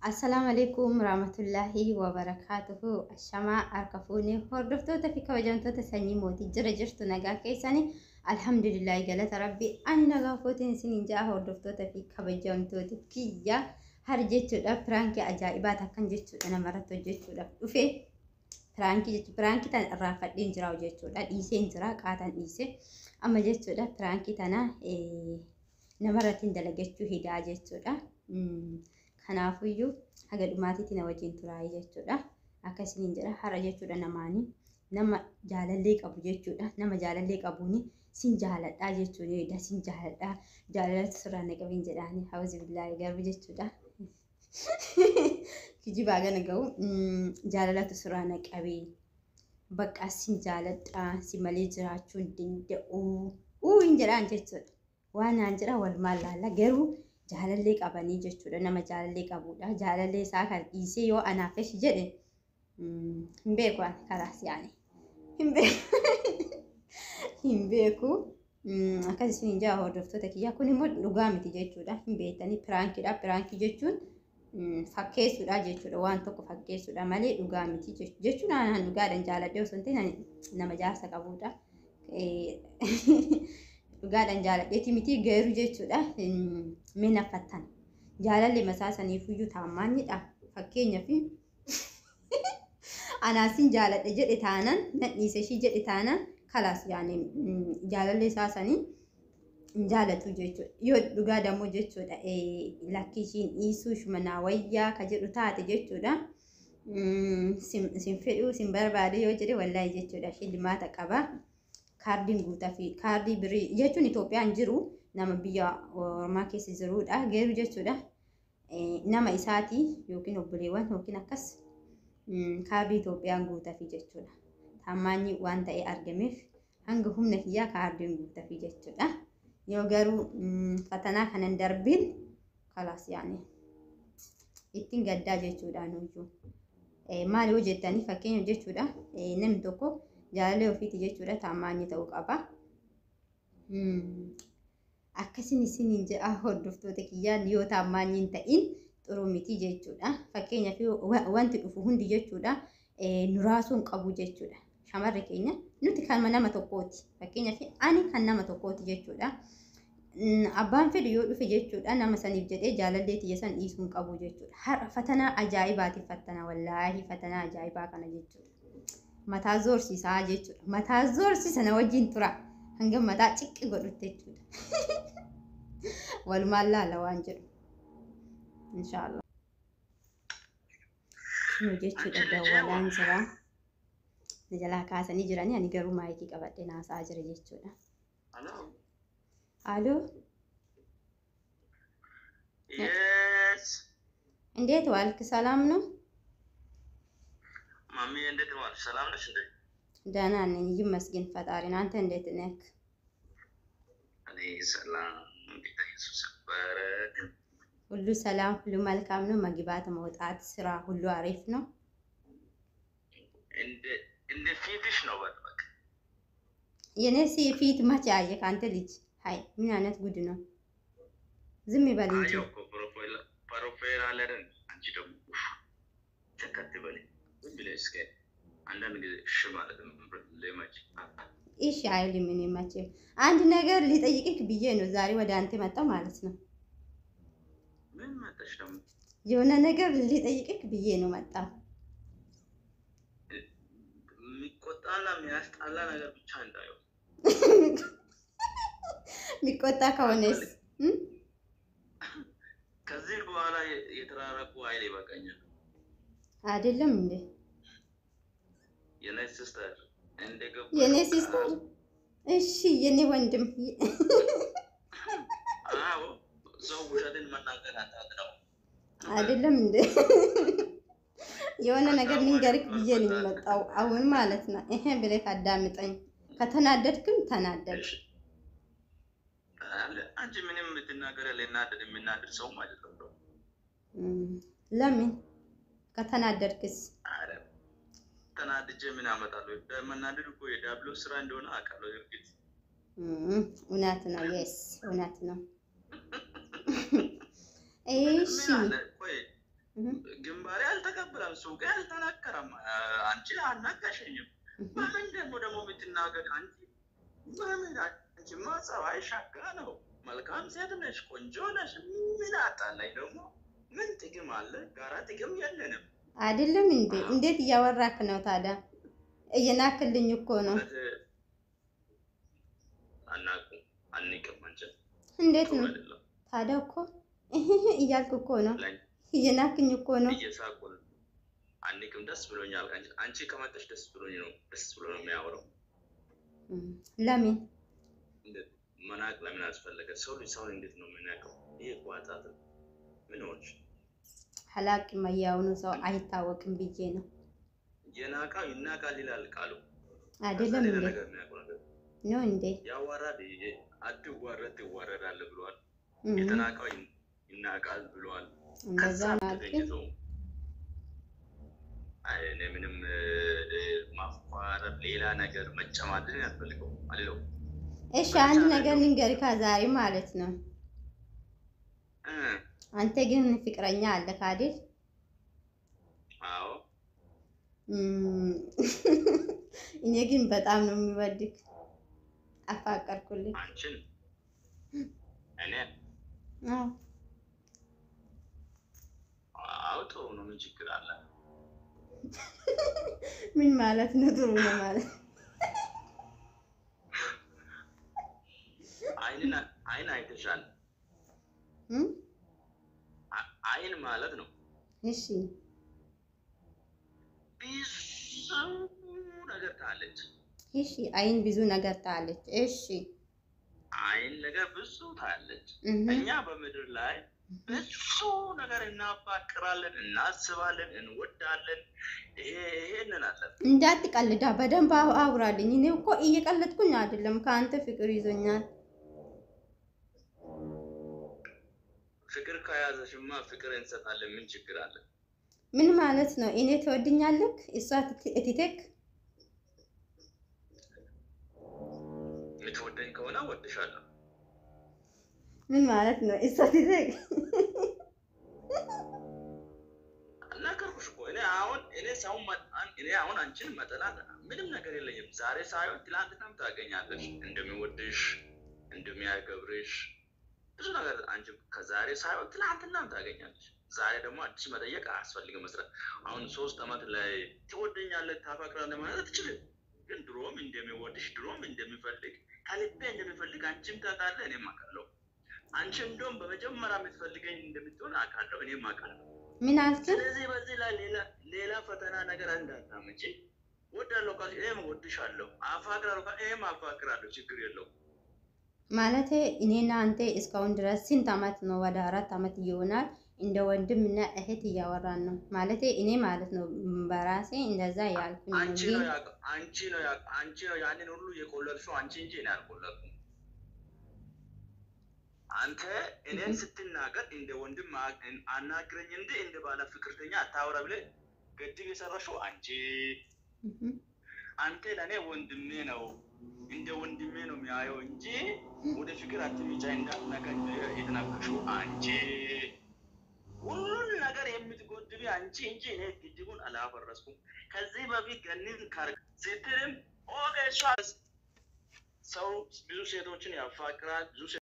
السلام عليكم ورحمة الله وبركاته. الشماء أركفوني هردفتو تفي كوجنتو تسني موتي جرجرتو نجا كيساني الحمد لله جلت ربي أني نجا فوتين سنين جا هردفتو تفي كوجنتو تكيا هرجتو دا فرانكي أجائبات كان جتو أنا مرتو جتو دا وفي فرانكي تان رافد دين جراو جتو دا إيسين جرا كاتان إيسي أما جتو دا فرانكي تانا نمرتين دلجتو هدا جتو دا kanaafuu haga dhumaatiitti na wajjin turaa jechuudha. Akkasiin jira hara jechuudha namaani nama jaalallee qabu jechuudha. Nama jaalallee qabuuni sin jaaladhaa jechuudha. Sin jaaladhaa jaalalatti sirraa na qabin jedhaani hawzi billaahi garuu jechuudha. Kijibaa gana ga'u jaalalatti sirraa na qabee bakka sin jaaladhaa si malee jiraachuu hin danda'u hin jedhaan jechuudha. Waan aan jira wal maal laalla garuu jaalallee qabanii jechuudha. Nama jaalallee qabuudha. Jaalallee isaa kan dhiisee yoo anaafesh jedhe hin beeku karaas yaani hin beeku akkasiin jaa hordoftoota kiyyaa kun immoo dhugaa miti jechuudha. Hin beektanii piraankiidha. Piraankii jechuun fakkeessuudha jechuudha. Waan tokko fakkeessuudha malee dhugaa miti jechuudha. Anaan dhugaadhaan jaaladhee osoo hin ta'in nama jaarsa qabuudha. Dhugaadhaan jaaladheeti miti geeru jechuudha. Mina fattan jaalallee masaasaniifuyyuu taamaanidha. Fakkeenyaaf anaasin jaaladhe jedhe taanan nadhiise ishii jedhe taanan kalaas yaani jaalallee saasanii jaalatu jechuudha. Yoo dhugaa dammoo jechuudha lakkii ishiin dhiisuu shumanaa wayyaa ka jedhu taate jechuudha. Sin fedhuu sin barbaade yoo jedhe wallaahi jechuudha shillimaata qaba. Kaardiin guutaa fi kaardii birii jechuun Itoophiyaan jiru nama biyya Oromaa keessa jirudha. Geeru jechuudha. Nama isaati yookiin obboleewwan yookiin akkas kaardii Itoophiyaan guutaa fi jechuudha. Taamaanyi waan ta'e argameef hanga humna kiyyaa kaardiin guutaa fi jechuudha. Yoo garuu fatanaa kanan darbiin kalaas yaani ittiin gaddaa jechuudha nuyyuu. Maal yoo jettanii fakkeenyaaf jechuudha namni tokko jaalallee ofiiti jechuudha taamaanyi ta'uu qaba. Akkasiin isiniin jedha hordoftoota kiyyaan yoo taamaanyi hin ta'in xuruu miti jechuudha. Fakkeenyaaf wanti dhufu hundi jechuudha nuraasuun qabu jechuudha. Shamarri keenya nuti kan nama tokkooti. Fakkeenyaaf ani kan nama tokkooti jechuudha. Abbaan fedhu yoo dhufe jechuudha nama saniif jedhee jaalallee tiyya san dhiisuun qabu jechuudha. Har'a fatanaa ajaa'ibaatiif fatana wallaahi fatanaa ajaa'ibaa kana jechuudha. Mataa zoorsiisaa jechuudha. Mataa zoorsiisa na wajjin tura. Hanga mataa ciqqi godhutte jechuudha. Walumaan laala waan jedhu. Inshaallah. Nu jechuudha dawwalaan jira. Jalaa kaasanii jiranii ani garuu maayikii qabadhee naasaa jira jechuudha. Aloo. Yes. Endeet waalki salaam ነው? ማሚ እንዴት ዋልሽ? ሰላም ነሽ እንዴ? ደህና ነኝ ይመስገን ፈጣሪን። አንተ እንዴት ነህ? እኔ ሰላም ጌታ ኢየሱስ ይባረክ። ሁሉ ሰላም ሁሉ መልካም ነው። መግባት መውጣት ስራ ሁሉ አሪፍ ነው። እንደ ፊትሽ ነው በቃ የኔ ፊት መቼ አየህ አንተ ልጅ? ሃይ ምን አይነት ጉድ ነው? ዝም ይበል እንጂ አዮ ፕሮፋይል አለ አይደል? አንቺ ደግሞ ተከትበል ብለሽ ከ አንዳንድ ጊዜ እሺ ማለት ነው ለማች እሺ አይል ምን ይመች አንድ ነገር ሊጠይቅክ ብዬ ነው ዛሬ ወደ አንተ መጣው ማለት ነው። ምን መጣሽ ደግሞ? የሆነ ነገር ሊጠይቅክ ብዬ ነው መጣው። የሚቆጣና የሚያስጣላ ነገር ብቻ እንዳየው የሚቆጣ ከሆነስ ከዚህ በኋላ የተራራቁ አይል ይበቃኛል አይደለም እንዴ? የኔ ሲስተር እንደገባ የኔ ሲስተር እሺ የኔ ወንድም አዎ ሰው ውሸትን መናገር አታጥረው አይደለም እንዴ? የሆነ ነገር ልንገርክ ብዬ ነው የመጣው አሁን ማለት ነው። ይሄ ብለህ አዳምጠኝ። ከተናደድክም ተናደድ። አንቺ ምንም ብትናገር ለናደድ የምናደድ ሰው ማለት ነው። ለምን ከተናደድክስ? አረ ተናድጄ ምን አመጣለሁ? መናደድ እኮ የዲያብሎስ ስራ እንደሆነ አውቃለሁ። እርግጥ እውነት ነው። እውነት ነው። እሺ ግንባሬ አልተቀበለም፣ ሱቄ አልተነከረም። አንቺ አናገርሽኝም። በምን ደግሞ የምትናገር አንቺ? በምን አንቺማ ጸባይሽ ሸጋ ነው፣ መልካም ሴት ነሽ፣ ቆንጆ ነሽ። ምን አጣላኝ ደግሞ? ምን ጥቅም አለ? ጋራ ጥቅም የለንም አይደለም እንዴ? እንዴት እያወራክ ነው ታዲያ? እየናክልኝ እኮ ነው። አናውቅም አንቅም አንቺ እንዴት ነው ታዲያ? እኮ እያልክ እኮ ነው። እየናክኝ እኮ ነው። እየሳቁ ነው። አንቅም ደስ ብሎኛል። አንቺ ከመጣሽ ደስ ብሎኝ ነው። ደስ ብሎ ነው የሚያወራው። ለምን መናቅ ለምን አስፈለገ? ሰው ልጅ ሰውን እንዴት ነው የምናውቀው? ይሄ ቋጣት ምን ሆነሽ? ሐላቅ ማያውኑ ሰው አይታወቅም ብዬ ነው። የናቃው ይናቃል ይላል ቃሉ። አይደለም እንዴ? ነው እንዴ? ያዋራድ አትዋረድ ትዋረዳለ ብሏል። የተናቃው ይናቃል ብሏል። እንደዛ ማለት እኔ ምንም ማፋረድ ሌላ ነገር መጨማደድ ያስፈልገው አለው። እሺ አንድ ነገር ልንገርህ ዛሬ ማለት ነው። አንተ ግን ፍቅረኛ አለህ አይደል? አዎ። እኔ ግን በጣም ነው የሚወድክ። አፋቀርኩልኝ። አንቺን እኔ አውቶ ነው ምን ችግር አለ? ምን ማለት ነው? ጥሩ ነው ማለት አይን አይተሻል? አይን ማለት ነው። እሺ ብዙ ነገር ታለች። እሺ አይን ብዙ ነገር ታለች። እሺ አይን ነገር ብዙ ታለች። እኛ በምድር ላይ ብዙ ነገር እናፋቅራለን፣ እናስባለን፣ እንወዳለን። ይሄንን አለ። እንዳትቀልዳ በደንብ አውራልኝ። እኔ እኮ እየቀለድኩኝ አይደለም፣ ከአንተ ፍቅር ይዞኛል። ፍቅር ከያዘሽማ ፍቅር እንሰጣለን። ምን ችግር አለ? ምን ማለት ነው? እኔ ትወድኛለህ፣ እሷ እትቴክ። የምትወደኝ ከሆነ እወድሻለሁ። ምን ማለት ነው? እሷ እትቴክ ነገርኩሽ እኮ እኔ አሁን አንቺን መጠላት ምንም ነገር የለኝም። ዛሬ ሳይሆን ትላንትናም ታገኛለሽ እንደሚወድሽ እንደሚያከብርሽ ብዙ ነገር አንቺ ከዛሬ ሳይሆን ትላንትናም ታገኛለሽ። ዛሬ ደግሞ አዲስ መጠየቅ አያስፈልግም። መስራት አሁን 3 ዓመት ላይ ትወደኛለህ ታፈቅራለህ ማለት ትችላለህ። ግን ድሮም እንደሚወድሽ ድሮም እንደሚፈልግ ከልቤ እንደሚፈልግ አንቺም ታውቃለህ፣ እኔም አውቃለሁ። አንቺ እንደውም በመጀመሪያ የምትፈልገኝ እንደምትሆን አውቃለሁ፣ እኔም አውቃለሁ። ምን አልክ? ስለዚህ በዚህ ላይ ሌላ ፈተና ነገር እንዳታመጪ። ወዳለሁ ካል እኔም ወድሻለሁ፣ አፋቅራለሁ ካል እኔም አፋቅራለሁ። ችግር የለውም። ማለት እኔና አንተ እስካሁን ድረስ ስንት ዓመት ነው? ወደ 4 ዓመት ይሆናል። እንደ ወንድም እና እህት እያወራን ነው ማለት እኔ ማለት ነው። በራሴ እንደዛ ያልኩኝ ነው። አንቺ ነው ያንን ሁሉ የቆለልሽው አንቺ እንጂ እኔ አልቆለልኩም። አንተ እኔን ስትናገር እንደ ወንድም አናግረኝ እንጂ እንደ ባለ ፍቅርተኛ አታወራ ብለህ ገድብ የሰራሽው አንቺ። አንተ ለእኔ ወንድሜ ነው፣ እንደ ወንድሜ ነው የሚያየው እንጂ ወደ ፍቅር አትምጫ እንዳትነካኝ የተናገርሽው አንቺ። ሁሉን ነገር የምትጎድቢ አንቺ እንጂ እኔ ግድቡን አላፈረስኩም። ከዚህ በፊት ገኒን ስትልም ኦኬ ሰው ብዙ ሴቶችን ያፋቅራል ብዙ